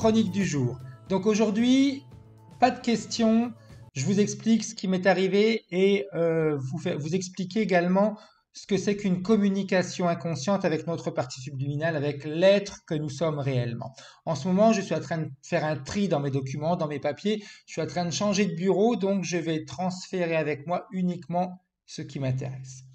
chronique du jour. Donc aujourd'hui, pas de questions, je vous explique ce qui m'est arrivé et vous expliquer également ce que c'est qu'une communication inconsciente avec notre partie subliminale, avec l'être que nous sommes réellement. En ce moment, je suis en train de faire un tri dans mes documents, dans mes papiers, je suis en train de changer de bureau, donc je vais transférer avec moi uniquement ce qui m'intéresse.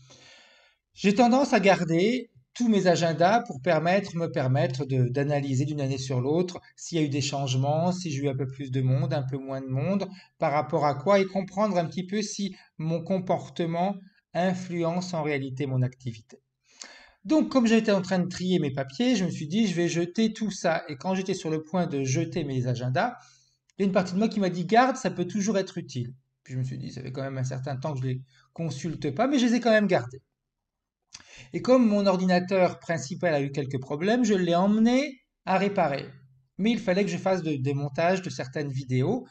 J'ai tendance à garder tous mes agendas pour me permettre d'analyser d'une année sur l'autre s'il y a eu des changements, si j'ai eu un peu plus de monde, un peu moins de monde, par rapport à quoi, et comprendre un petit peu si mon comportement influence en réalité mon activité. Donc, comme j'étais en train de trier mes papiers, je me suis dit, je vais jeter tout ça. Et quand j'étais sur le point de jeter mes agendas, il y a une partie de moi qui m'a dit, garde, ça peut toujours être utile. Puis je me suis dit, ça fait quand même un certain temps que je les consulte pas, mais je les ai quand même gardés. Et comme mon ordinateur principal a eu quelques problèmes, je l'ai emmené à réparer. Mais il fallait que je fasse des montages de certaines vidéos.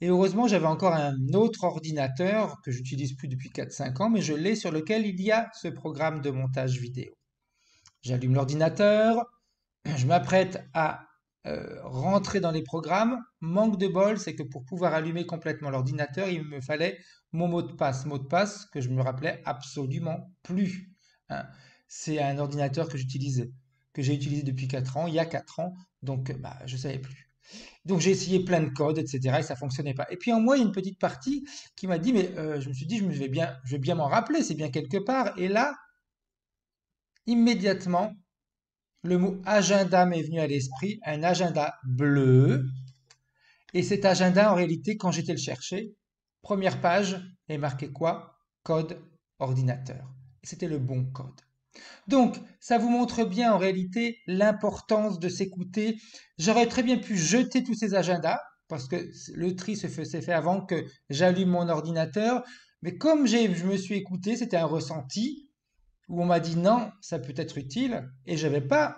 Et heureusement, j'avais encore un autre ordinateur que j'utilise plus depuis 4-5 ans, mais je l'ai sur lequel il y a ce programme de montage vidéo. J'allume l'ordinateur, je m'apprête à rentrer dans les programmes. Manque de bol, c'est que pour pouvoir allumer complètement l'ordinateur, il me fallait mon mot de passe que je me rappelais absolument plus. Hein. C'est un ordinateur que j'ai utilisé depuis 4 ans, il y a 4 ans, donc je ne savais plus. Donc j'ai essayé plein de codes, etc. et ça fonctionnait pas. Et puis en moi, il y a une petite partie qui m'a dit, mais je me suis dit, je vais bien m'en rappeler, c'est bien quelque part. Et là, immédiatement, le mot agenda m'est venu à l'esprit, un agenda bleu. Et cet agenda, en réalité, quand j'étais le chercher, première page, est marqué quoi? Code ordinateur. Et c'était le bon code. Donc, ça vous montre bien en réalité l'importance de s'écouter. J'aurais très bien pu jeter tous ces agendas, parce que le tri s'est fait avant que j'allume mon ordinateur. Mais comme je me suis écouté, c'était un ressenti où on m'a dit non, ça peut être utile, et je n'avais pas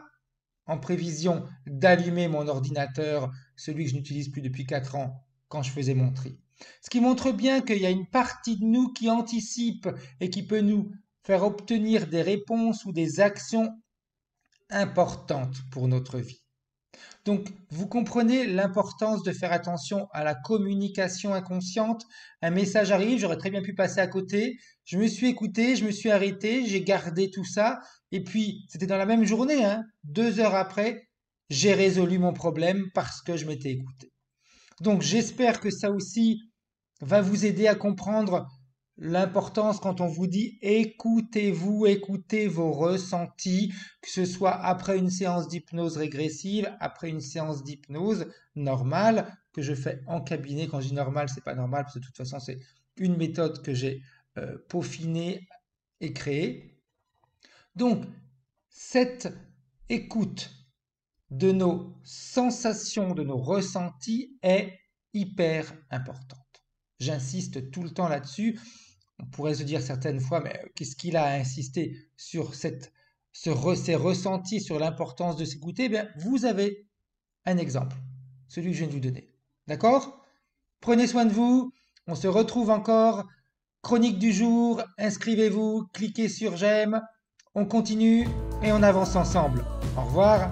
en prévision d'allumer mon ordinateur, celui que je n'utilise plus depuis 4 ans, quand je faisais mon tri. Ce qui montre bien qu'il y a une partie de nous qui anticipe et qui peut nous faire obtenir des réponses ou des actions importantes pour notre vie. Donc, vous comprenez l'importance de faire attention à la communication inconsciente. Un message arrive, j'aurais très bien pu passer à côté. Je me suis écouté, je me suis arrêté, j'ai gardé tout ça. Et puis, c'était dans la même journée, 2 heures après, j'ai résolu mon problème parce que je m'étais écouté. Donc, j'espère que ça aussi va vous aider à comprendre l'importance quand on vous dit écoutez-vous, écoutez vos ressentis, que ce soit après une séance d'hypnose régressive, après une séance d'hypnose normale, que je fais en cabinet. Quand je dis normal, c'est pas normal, parce que de toute façon, c'est une méthode que j'ai peaufinée et créée. Donc, cette écoute de nos sensations, de nos ressentis est hyper importante. J'insiste tout le temps là-dessus. On pourrait se dire certaines fois, mais qu'est-ce qu'il a à insister sur ces ressentis, sur l'importance de s'écouter? Bien, vous avez un exemple, celui que je viens de vous donner. D'accord? Prenez soin de vous. On se retrouve encore. Chronique du jour. Inscrivez-vous. Cliquez sur j'aime. On continue et on avance ensemble. Au revoir.